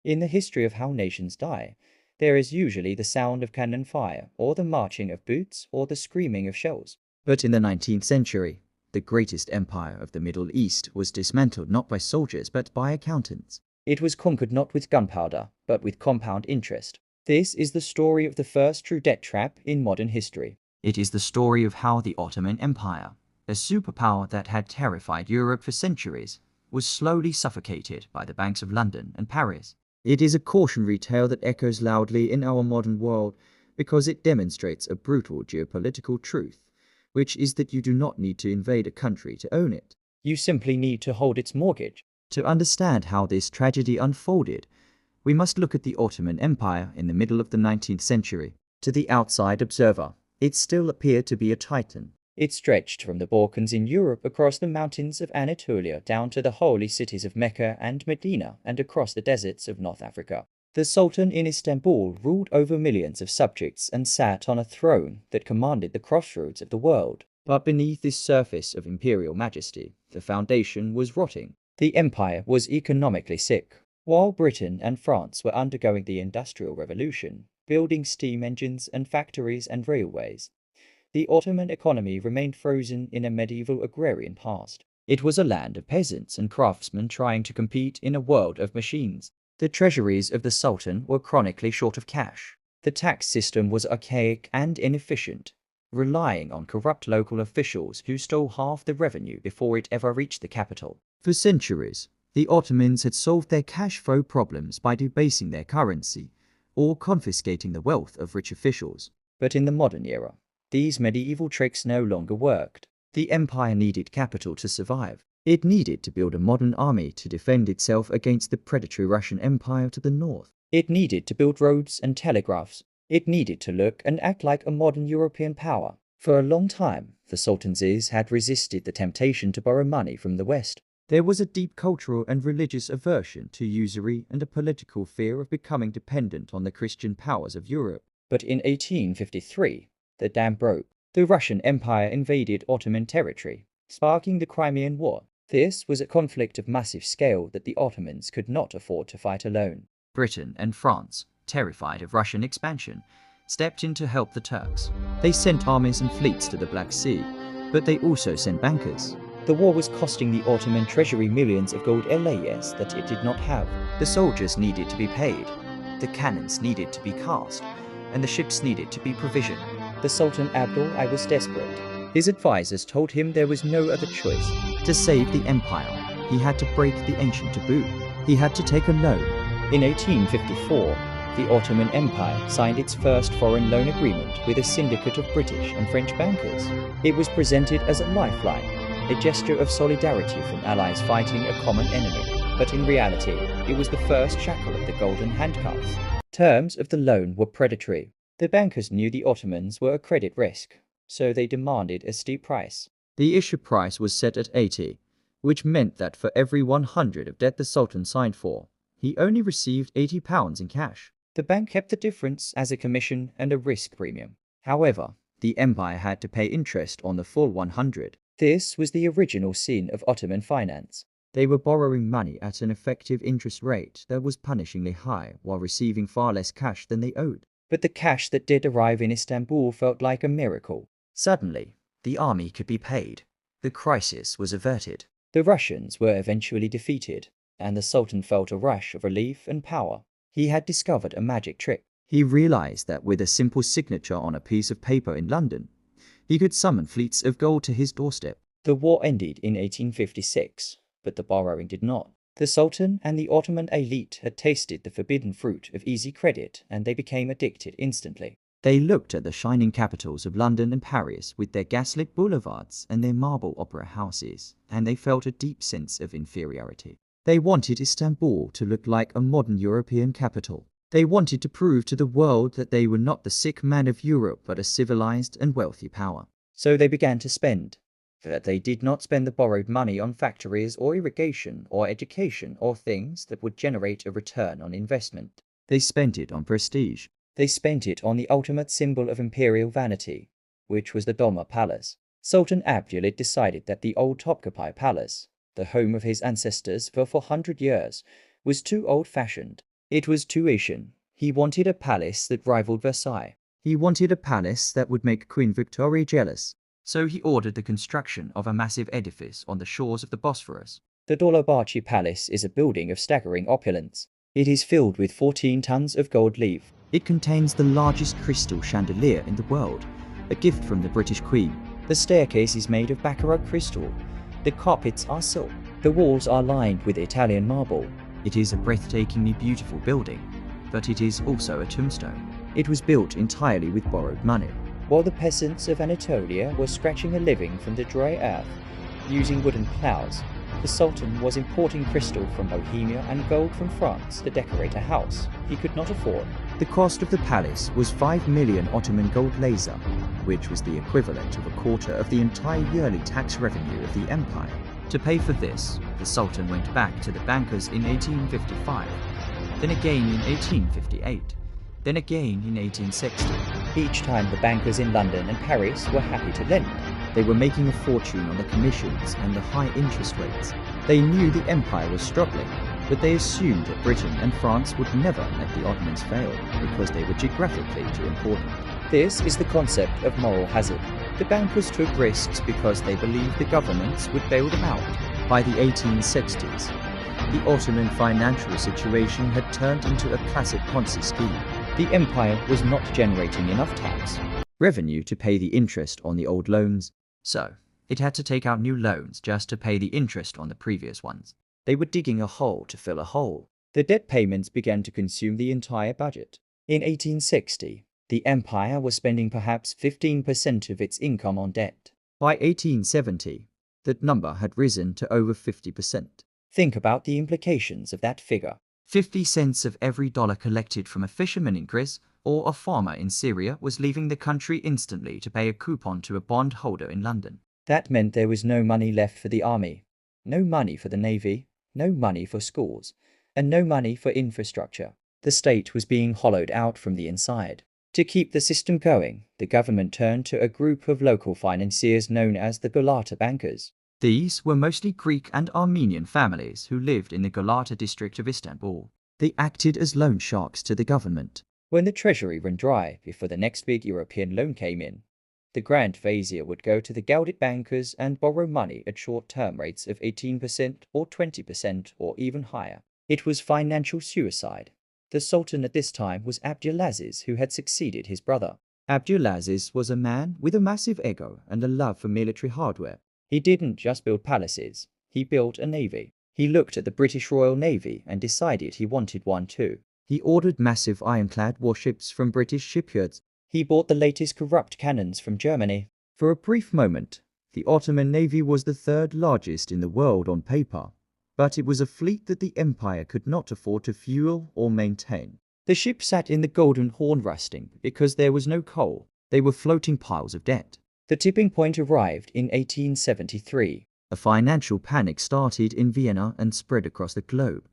In the history of how nations die, there is usually the sound of cannon fire, or the marching of boots, or the screaming of shells. But in the 19th century, the greatest empire of the Middle East was dismantled not by soldiers but by accountants. It was conquered not with gunpowder, but with compound interest. This is the story of the first true debt trap in modern history. It is the story of how the Ottoman Empire, a superpower that had terrified Europe for centuries, was slowly suffocated by the banks of London and Paris. It is a cautionary tale that echoes loudly in our modern world because it demonstrates a brutal geopolitical truth, which is that you do not need to invade a country to own it. You simply need to hold its mortgage. To understand how this tragedy unfolded, we must look at the Ottoman Empire in the middle of the 19th century. To the outside observer, it still appeared to be a titan. It stretched from the Balkans in Europe across the mountains of Anatolia down to the holy cities of Mecca and Medina and across the deserts of North Africa. The Sultan in Istanbul ruled over millions of subjects and sat on a throne that commanded the crossroads of the world. But beneath this surface of imperial majesty, the foundation was rotting. The empire was economically sick. While Britain and France were undergoing the Industrial Revolution, building steam engines and factories and railways, the Ottoman economy remained frozen in a medieval agrarian past. It was a land of peasants and craftsmen trying to compete in a world of machines. The treasuries of the Sultan were chronically short of cash. The tax system was archaic and inefficient, relying on corrupt local officials who stole half the revenue before it ever reached the capital. For centuries, the Ottomans had solved their cash flow problems by debasing their currency or confiscating the wealth of rich officials. But in the modern era, these medieval tricks no longer worked. The empire needed capital to survive. It needed to build a modern army to defend itself against the predatory Russian Empire to the north. It needed to build roads and telegraphs. It needed to look and act like a modern European power. For a long time, the sultans had resisted the temptation to borrow money from the West. There was a deep cultural and religious aversion to usury and a political fear of becoming dependent on the Christian powers of Europe. But in 1853, the dam broke. The Russian Empire invaded Ottoman territory, sparking the Crimean War. This was a conflict of massive scale that the Ottomans could not afford to fight alone. Britain and France, terrified of Russian expansion, stepped in to help the Turks. They sent armies and fleets to the Black Sea, but they also sent bankers. The war was costing the Ottoman treasury millions of gold LAS that it did not have. The soldiers needed to be paid, the cannons needed to be cast, and the ships needed to be provisioned. The Sultan Abdul I was desperate. His advisors told him there was no other choice. To save the empire, he had to break the ancient taboo. He had to take a loan. In 1854, the Ottoman Empire signed its first foreign loan agreement with a syndicate of British and French bankers. It was presented as a lifeline, a gesture of solidarity from allies fighting a common enemy. But in reality, it was the first shackle of the golden handcuffs. Terms of the loan were predatory. The bankers knew the Ottomans were a credit risk, so they demanded a steep price. The issue price was set at 80, which meant that for every 100 of debt the Sultan signed for, he only received £80 in cash. The bank kept the difference as a commission and a risk premium. However, the empire had to pay interest on the full 100. This was the original sin of Ottoman finance. They were borrowing money at an effective interest rate that was punishingly high while receiving far less cash than they owed. But the cash that did arrive in Istanbul felt like a miracle. Suddenly, the army could be paid. The crisis was averted. The Russians were eventually defeated, and the Sultan felt a rush of relief and power. He had discovered a magic trick. He realized that with a simple signature on a piece of paper in London, he could summon fleets of gold to his doorstep. The war ended in 1856, but the borrowing did not. The Sultan and the Ottoman elite had tasted the forbidden fruit of easy credit, and they became addicted instantly. They looked at the shining capitals of London and Paris with their gaslit boulevards and their marble opera houses, and they felt a deep sense of inferiority. They wanted Istanbul to look like a modern European capital. They wanted to prove to the world that they were not the sick man of Europe but a civilized and wealthy power. So they began to spend. But they did not spend the borrowed money on factories or irrigation or education or things that would generate a return on investment. They spent it on prestige. They spent it on the ultimate symbol of imperial vanity, which was the Doma Palace. Sultan Abdul decided that the old Topkapi Palace, the home of his ancestors for 400 years, was too old-fashioned. It was tuition. He wanted a palace that rivaled Versailles. He wanted a palace that would make Queen Victoria jealous. So he ordered the construction of a massive edifice on the shores of the Bosphorus. The Dolmabahce Palace is a building of staggering opulence. It is filled with 14 tons of gold leaf. It contains the largest crystal chandelier in the world, a gift from the British Queen. The staircase is made of baccarat crystal. The carpets are silk. The walls are lined with Italian marble. It is a breathtakingly beautiful building, but it is also a tombstone. It was built entirely with borrowed money. While the peasants of Anatolia were scratching a living from the dry earth, using wooden plows, the Sultan was importing crystal from Bohemia and gold from France to decorate a house he could not afford. The cost of the palace was 5 million Ottoman gold laser, which was the equivalent of a quarter of the entire yearly tax revenue of the empire. To pay for this, the Sultan went back to the bankers in 1855, then again in 1858, then again in 1860. Each time the bankers in London and Paris were happy to lend. They were making a fortune on the commissions and the high interest rates. They knew the empire was struggling, but they assumed that Britain and France would never let the Ottomans fail because they were geographically too important. This is the concept of moral hazard. The bankers took risks because they believed the governments would bail them out. By the 1860s, the Ottoman financial situation had turned into a classic Ponzi scheme. The empire was not generating enough tax revenue to pay the interest on the old loans, so it had to take out new loans just to pay the interest on the previous ones. They were digging a hole to fill a hole. The debt payments began to consume the entire budget. In 1860, the empire was spending perhaps 15% of its income on debt. By 1870, that number had risen to over 50%. Think about the implications of that figure. 50 cents of every dollar collected from a fisherman in Greece or a farmer in Syria was leaving the country instantly to pay a coupon to a bondholder in London. That meant there was no money left for the army, no money for the navy, no money for schools, and no money for infrastructure. The state was being hollowed out from the inside. To keep the system going, the government turned to a group of local financiers known as the Galata bankers. These were mostly Greek and Armenian families who lived in the Galata district of Istanbul. They acted as loan sharks to the government. When the treasury ran dry before the next big European loan came in, the Grand Vizier would go to the Gaudic bankers and borrow money at short-term rates of 18% or 20% or even higher. It was financial suicide. The Sultan at this time was Abdulaziz, who had succeeded his brother. Abdulaziz was a man with a massive ego and a love for military hardware. He didn't just build palaces, he built a navy. He looked at the British Royal Navy and decided he wanted one too. He ordered massive ironclad warships from British shipyards. He bought the latest corrupt cannons from Germany. For a brief moment, the Ottoman Navy was the third largest in the world on paper, but it was a fleet that the empire could not afford to fuel or maintain. The ships sat in the Golden Horn rusting because there was no coal. They were floating piles of debt. The tipping point arrived in 1873. A financial panic started in Vienna and spread across the globe,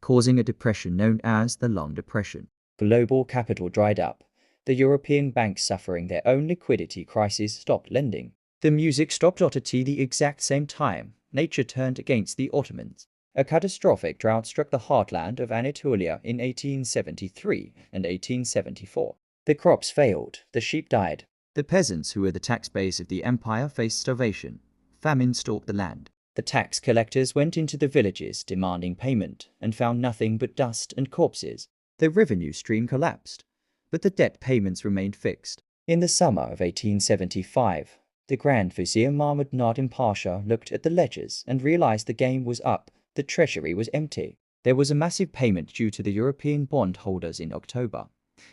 causing a depression known as the Long Depression. Global capital dried up. The European banks, suffering their own liquidity crisis, stopped lending. The music stopped at the exact same time. Nature turned against the Ottomans. A catastrophic drought struck the heartland of Anatolia in 1873 and 1874. The crops failed, the sheep died. The peasants, who were the tax base of the empire, faced starvation. Famine stalked the land. The tax collectors went into the villages demanding payment and found nothing but dust and corpses. The revenue stream collapsed, but the debt payments remained fixed. In the summer of 1875, the Grand Vizier Mahmud Nadim Pasha looked at the ledgers and realized the game was up. The treasury was empty. There was a massive payment due to the European bondholders in October,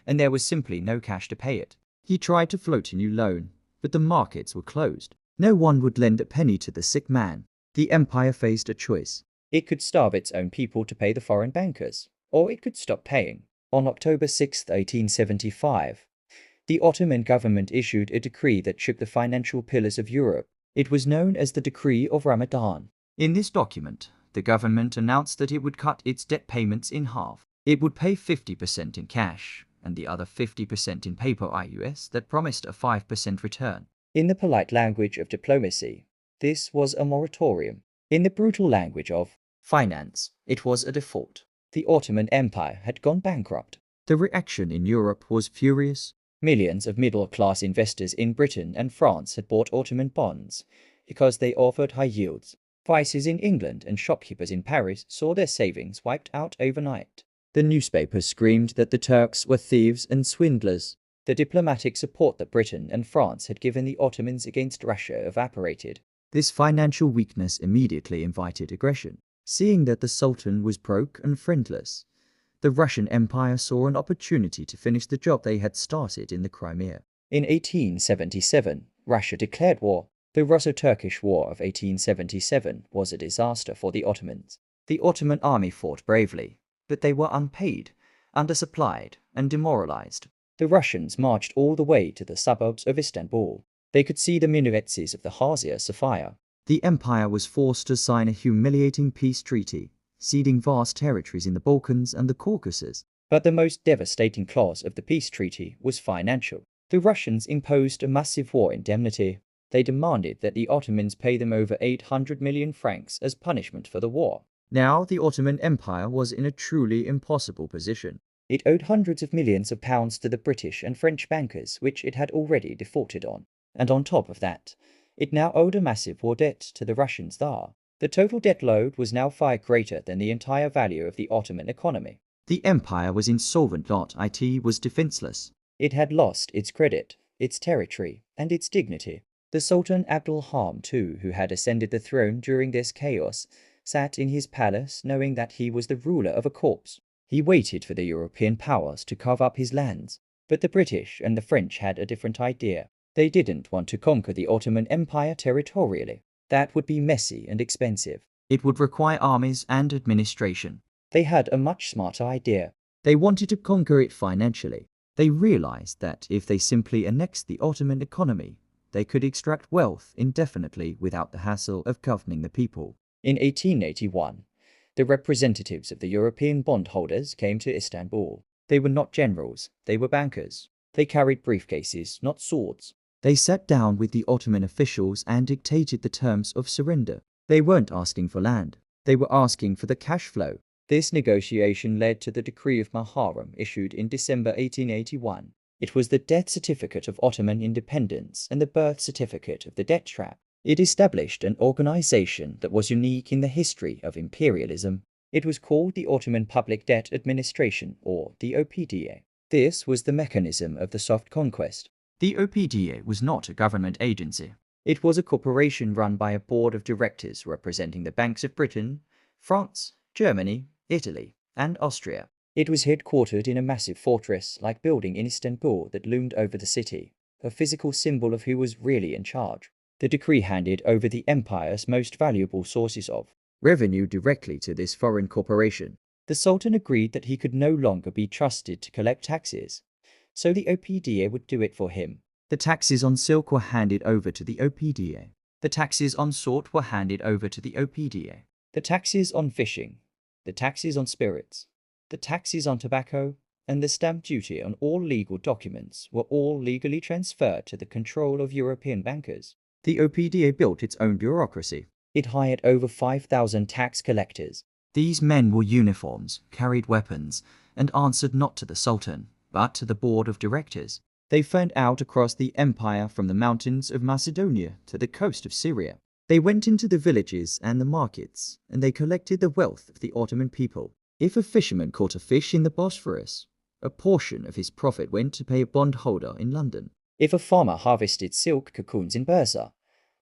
and there was simply no cash to pay it. He tried to float a new loan, but the markets were closed. No one would lend a penny to the sick man. The empire faced a choice. It could starve its own people to pay the foreign bankers, or it could stop paying. On October 6, 1875, the Ottoman government issued a decree that shook the financial pillars of Europe. It was known as the Decree of Ramadan. In this document, the government announced that it would cut its debt payments in half. It would pay 50% in cash, and the other 50% in paper IUS that promised a 5% return. In the polite language of diplomacy, this was a moratorium. In the brutal language of finance, it was a default. The Ottoman Empire had gone bankrupt. The reaction in Europe was furious. Millions of middle-class investors in Britain and France had bought Ottoman bonds because they offered high yields. Vices in England and shopkeepers in Paris saw their savings wiped out overnight. The newspapers screamed that the Turks were thieves and swindlers. The diplomatic support that Britain and France had given the Ottomans against Russia evaporated. This financial weakness immediately invited aggression. Seeing that the Sultan was broke and friendless, the Russian Empire saw an opportunity to finish the job they had started in the Crimea. In 1877, Russia declared war. The Russo-Turkish War of 1877 was a disaster for the Ottomans. The Ottoman army fought bravely, but they were unpaid, undersupplied, and demoralized. The Russians marched all the way to the suburbs of Istanbul. They could see the minarets of the Hagia Sophia. The empire was forced to sign a humiliating peace treaty, ceding vast territories in the Balkans and the Caucasus. But the most devastating clause of the peace treaty was financial. The Russians imposed a massive war indemnity. They demanded that the Ottomans pay them over 800 million francs as punishment for the war. Now the Ottoman Empire was in a truly impossible position. It owed hundreds of millions of pounds to the British and French bankers, which it had already defaulted on. And on top of that, it now owed a massive war debt to the Russian Tsar. The total debt load was now far greater than the entire value of the Ottoman economy. The empire was insolvent. It was defenseless. It had lost its credit, its territory, and its dignity. The Sultan Abdul-Hamid II, who had ascended the throne during this chaos, sat in his palace knowing that he was the ruler of a corpse. He waited for the European powers to carve up his lands. But the British and the French had a different idea. They didn't want to conquer the Ottoman Empire territorially. That would be messy and expensive. It would require armies and administration. They had a much smarter idea. They wanted to conquer it financially. They realized that if they simply annexed the Ottoman economy, they could extract wealth indefinitely without the hassle of governing the people. In 1881, the representatives of the European bondholders came to Istanbul. They were not generals, they were bankers. They carried briefcases, not swords. They sat down with the Ottoman officials and dictated the terms of surrender. They weren't asking for land. They were asking for the cash flow. This negotiation led to the Decree of Muharrem issued in December 1881. It was the death certificate of Ottoman independence and the birth certificate of the debt trap. It established an organization that was unique in the history of imperialism. It was called the Ottoman Public Debt Administration, or the OPDA. This was the mechanism of the soft conquest. The OPDA was not a government agency. It was a corporation run by a board of directors representing the banks of Britain, France, Germany, Italy, and Austria. It was headquartered in a massive fortress-like building in Istanbul that loomed over the city, a physical symbol of who was really in charge. The decree handed over the empire's most valuable sources of revenue directly to this foreign corporation. The Sultan agreed that he could no longer be trusted to collect taxes, so the OPDA would do it for him. The taxes on silk were handed over to the OPDA. The taxes on salt were handed over to the OPDA. The taxes on fishing, the taxes on spirits, the taxes on tobacco, and the stamp duty on all legal documents were all legally transferred to the control of European bankers. The OPDA built its own bureaucracy. It hired over 5,000 tax collectors. These men wore uniforms, carried weapons, and answered not to the Sultan, but to the board of directors. They fanned out across the empire from the mountains of Macedonia to the coast of Syria. They went into the villages and the markets, and they collected the wealth of the Ottoman people. If a fisherman caught a fish in the Bosphorus, a portion of his profit went to pay a bondholder in London. If a farmer harvested silk cocoons in Bursa,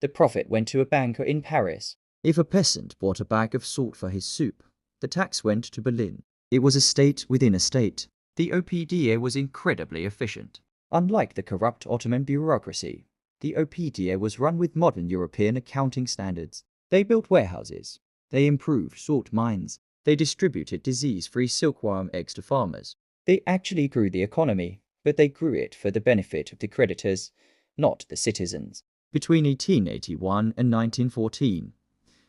the profit went to a banker in Paris. If a peasant bought a bag of salt for his soup, the tax went to Berlin. It was a state within a state. The OPDA was incredibly efficient. Unlike the corrupt Ottoman bureaucracy, the OPDA was run with modern European accounting standards. They built warehouses. They improved salt mines. They distributed disease-free silkworm eggs to farmers. They actually grew the economy, but they grew it for the benefit of the creditors, not the citizens. Between 1881 and 1914,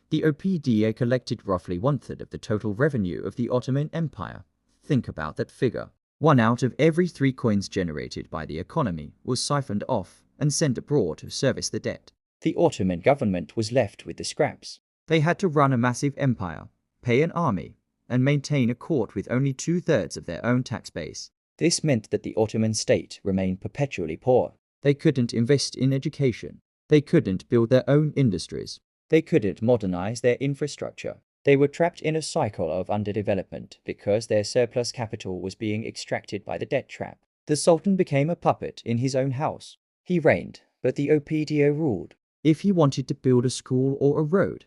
the OPDA collected roughly one-third of the total revenue of the Ottoman Empire. Think about that figure. 1 out of every 3 coins generated by the economy was siphoned off and sent abroad to service the debt. The Ottoman government was left with the scraps. They had to run a massive empire, pay an army, and maintain a court with only 2/3 of their own tax base. This meant that the Ottoman state remained perpetually poor. They couldn't invest in education. They couldn't build their own industries. They couldn't modernize their infrastructure. They were trapped in a cycle of underdevelopment because their surplus capital was being extracted by the debt trap. The Sultan became a puppet in his own house. He reigned, but the OPDA ruled. If he wanted to build a school or a road,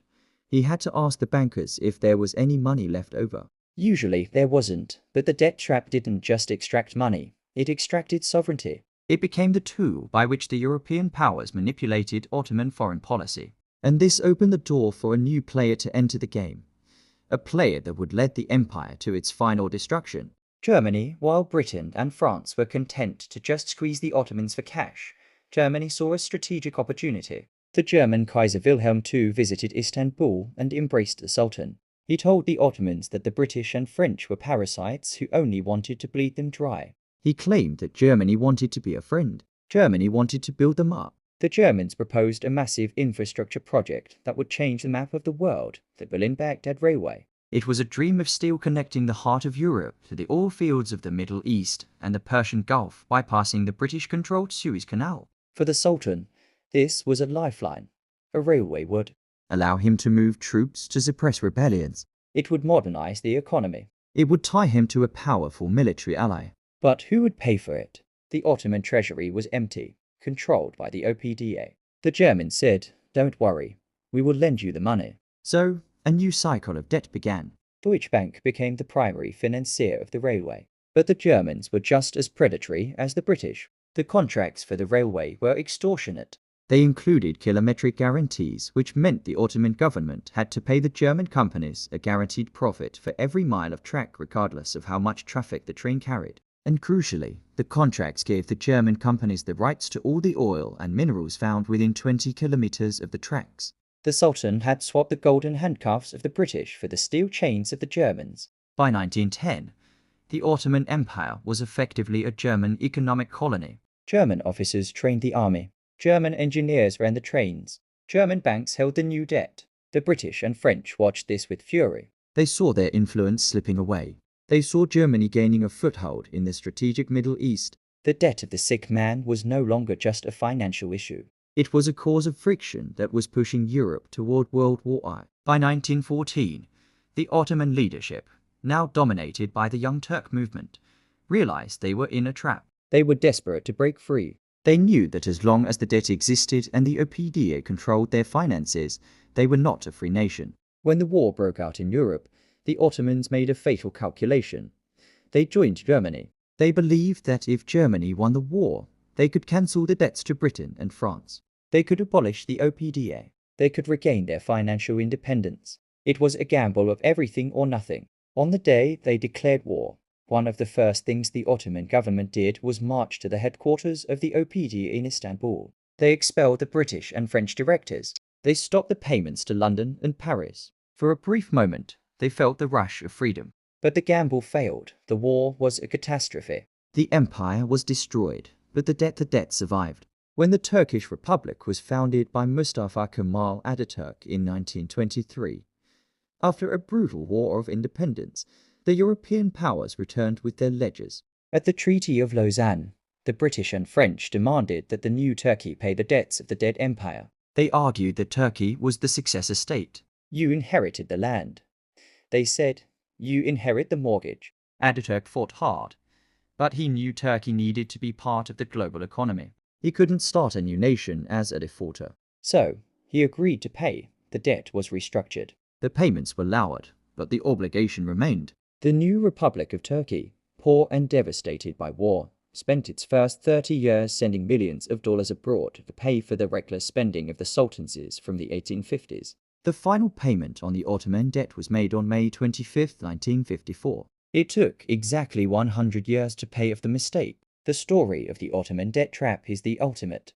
he had to ask the bankers if there was any money left over. Usually there wasn't, but the debt trap didn't just extract money, it extracted sovereignty. It became the tool by which the European powers manipulated Ottoman foreign policy. And this opened the door for a new player to enter the game. A player that would lead the empire to its final destruction. Germany, while Britain and France were content to just squeeze the Ottomans for cash, Germany saw a strategic opportunity. The German Kaiser Wilhelm II visited Istanbul and embraced the Sultan. He told the Ottomans that the British and French were parasites who only wanted to bleed them dry. He claimed that Germany wanted to be a friend. Germany wanted to build them up. The Germans proposed a massive infrastructure project that would change the map of the world, the Berlin-Baghdad Railway. It was a dream of steel connecting the heart of Europe to the oil fields of the Middle East and the Persian Gulf, bypassing the British-controlled Suez Canal. For the Sultan, this was a lifeline. A railway would allow him to move troops to suppress rebellions. It would modernize the economy. It would tie him to a powerful military ally. But who would pay for it? The Ottoman treasury was empty, controlled by the OPDA. The Germans said, "Don't worry, we will lend you the money." So, a new cycle of debt began. Deutsche Bank became the primary financier of the railway. But the Germans were just as predatory as the British. The contracts for the railway were extortionate. They included kilometric guarantees, which meant the Ottoman government had to pay the German companies a guaranteed profit for every mile of track regardless of how much traffic the train carried. And crucially, the contracts gave the German companies the rights to all the oil and minerals found within 20 kilometers of the tracks. The Sultan had swapped the golden handcuffs of the British for the steel chains of the Germans. By 1910, the Ottoman Empire was effectively a German economic colony. German officers trained the army. German engineers ran the trains. German banks held the new debt. The British and French watched this with fury. They saw their influence slipping away. They saw Germany gaining a foothold in the strategic Middle East. The debt of the sick man was no longer just a financial issue. It was a cause of friction that was pushing Europe toward World War I. By 1914, the Ottoman leadership, now dominated by the Young Turk movement, realized they were in a trap. They were desperate to break free. They knew that as long as the debt existed and the OPDA controlled their finances, they were not a free nation. When the war broke out in Europe, the Ottomans made a fatal calculation. They joined Germany. They believed that if Germany won the war, they could cancel the debts to Britain and France. They could abolish the OPDA. They could regain their financial independence. It was a gamble of everything or nothing. On the day they declared war, one of the first things the Ottoman government did was march to the headquarters of the OPDA in Istanbul. They expelled the British and French directors. They stopped the payments to London and Paris. For a brief moment, they felt the rush of freedom. But the gamble failed. The war was a catastrophe. The empire was destroyed, but the debt survived. When the Turkish Republic was founded by Mustafa Kemal Ataturk in 1923, after a brutal war of independence, the European powers returned with their ledgers. At the Treaty of Lausanne, the British and French demanded that the new Turkey pay the debts of the dead empire. They argued that Turkey was the successor state. You inherited the land. They said, you inherit the mortgage. Ataturk fought hard, but he knew Turkey needed to be part of the global economy. He couldn't start a new nation as a defaulter. So, he agreed to pay. The debt was restructured. The payments were lowered, but the obligation remained. The new Republic of Turkey, poor and devastated by war, spent its first 30 years sending millions of dollars abroad to pay for the reckless spending of the sultanates from the 1850s. The final payment on the Ottoman debt was made on May 25, 1954. It took exactly 100 years to pay off the mistake. The story of the Ottoman debt trap is the ultimate